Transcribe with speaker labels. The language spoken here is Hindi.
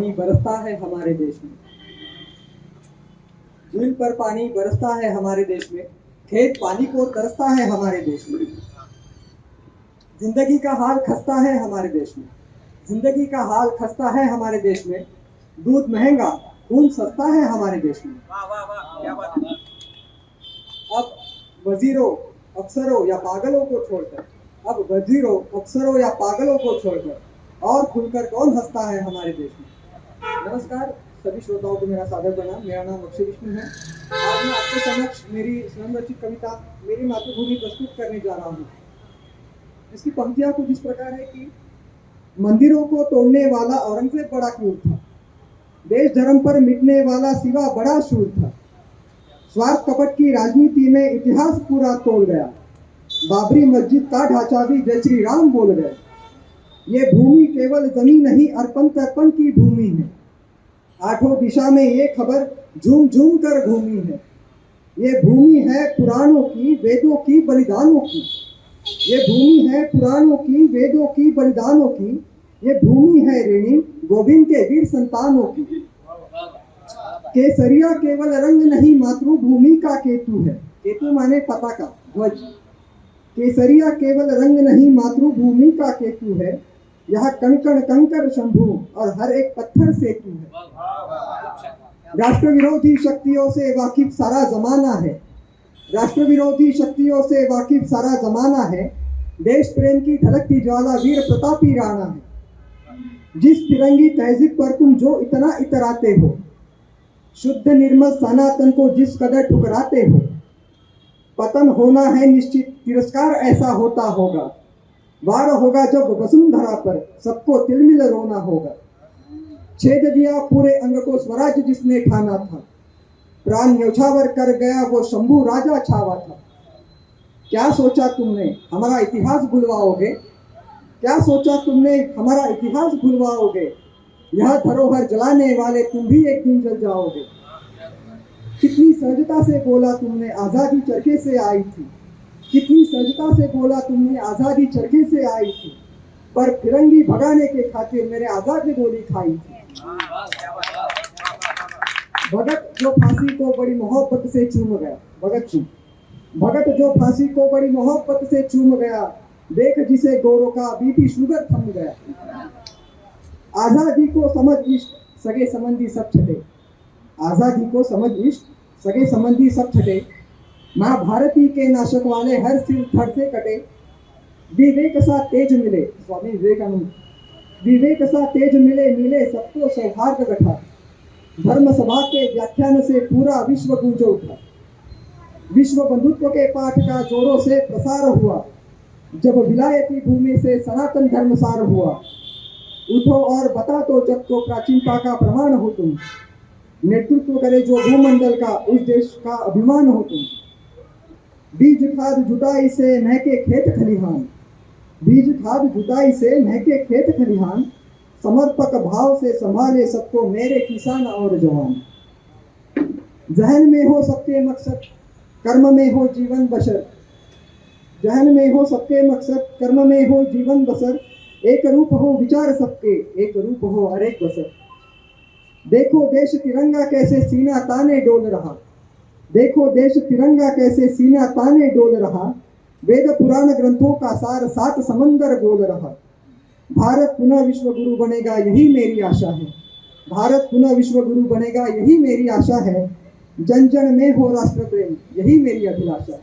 Speaker 1: पानी बरसता है हमारे देश में, झील पर पानी बरसता है हमारे देश में, खेत पानी को तरसता है हमारे देश में। जिंदगी का हाल खस्ता है हमारे देश में, जिंदगी का हाल खस्ता है हमारे देश में। दूध महंगा खून सस्ता है हमारे देश में। अब वजीरों अफसरों या पागलों को छोड़कर, अब वजीरों अफसरों या पागलों को छोड़कर और खुलकर कौन हंसता है हमारे देश में। नमस्कार सभी श्रोताओं को मेरा सादर प्रणाम। मेरा नाम अक्षय विष्णु है। आज मैं आपके समक्ष मेरी स्वयं रचित कविता मेरी मातृभूमि प्रस्तुत करने जा रहा हूँ। इसकी पंक्तियां कुछ इस प्रकार है कि मंदिरों को तोड़ने वाला औरंगजेब बड़ा क्रूर था, देश धर्म पर मिटने वाला शिवा बड़ा शूर था, स्वार्थ कपट की राजनीति में इतिहास पूरा तोड़ गया, बाबरी मस्जिद का ढांचा भी जय श्री राम बोल गए। ये भूमि केवल जमीन नहीं अर्पण तर्पण की भूमि है, आठों दिशा में ये खबर झूम झूम कर घूमी है। ये भूमि है पुराणों की वेदों की बलिदानों की, ये भूमि है पुराणों की वेदों की बलिदानों की, ये भूमि है ऋणी गोविंद के वीर संतानों की। केसरिया केवल रंग नहीं मातृभूमि का केतु है, केतु माने पताका ध्वज। केसरिया केवल रंग नहीं मातृभूमि का केतु है, यह कण कण कंकर शंभु और हर एक पत्थर सेतु है। राष्ट्र विरोधी शक्तियों से वाकिफ सारा जमाना है, राष्ट्र विरोधी शक्तियों से वाकिफ सारा जमाना है। देश प्रेम की ढलकती ज्वाला वीर प्रतापी राणा है। जिस तिरंगी तहजीब पर तुम जो इतना इतराते हो, शुद्ध निर्मल सनातन को जिस कदर ठुकराते हो, पतन होना है निश्चित, तिरस्कार ऐसा होता होगा। वार होगा जब वसुंधरा पर, सबको तिलमिल रोना होगा। छेद दिया पूरे अंग को स्वराज जिसने ठाना था, प्राण न्यौछावर कर गया वो शंभू राजा छावा था। क्या सोचा तुमने हमारा इतिहास भुलवाओगे, क्या सोचा तुमने हमारा इतिहास भुलवाओगे। यह धरोहर जलाने वाले तुम भी एक दिन जल जाओगे। कितनी सहजता से बोला तुमने आजादी चरखे से आई थी, कितनी सहजता से बोला तुमने आजादी चरखे से आई थी, पर फिरंगी भगाने के खातिर मेरे आजाद ने गोली खाई थी। भगत जो फांसी को बड़ी मोहब्बत से चूम गया, भगत जो फांसी को बड़ी मोहब्बत से चूम गया, देख जिसे गोरों का बीपी शुगर थम गया। आजादी को समझ इश्क सगे संबंधी सब छटे, आजादी को समझ इश्क सगे संबंधी सब छटे। माँ भारती के नाशक वाले हर सिर धड़ से कटे। विवेक सा तेज मिले, स्वामी विवेकानंद। विवेक सा तेज मिले, मिले सबको सौहार्द गठा। धर्म सभा के व्याख्यान से पूरा विश्व गूंज उठा। विश्व बंधुत्व के पाठ का जोरों से प्रसार हुआ, जब विलायती भूमि से सनातन धर्म सार हुआ। उठो और बता दो जग को प्राचीनता का प्रमाण हो तुम, नेतृत्व करे जो भूमंडल का उस देश का अभिमान हो तुम। बीज खाद जुताई से महके खेत खलिहान, बीज खाद जुताई से महके खेत खलिहान। समर्पक भाव से संभाले सबको मेरे किसान और जवान। जहन में हो सबके मकसद, कर्म में हो जीवन बसर। जहन में हो सबके मकसद, कर्म में हो जीवन बसर। एक रूप हो विचार सबके, एक रूप हो हर एक बसर। देखो देश तिरंगा कैसे सीना ताने डोल रहा, देखो देश तिरंगा कैसे सीना ताने डोल रहा। वेद पुराण ग्रंथों का सार सात समंदर बोल रहा। भारत पुनः विश्व गुरु बनेगा यही मेरी आशा है, भारत पुनः विश्व गुरु बनेगा यही मेरी आशा है। जन जन में हो राष्ट्र प्रेम यही मेरी अभिलाषा है।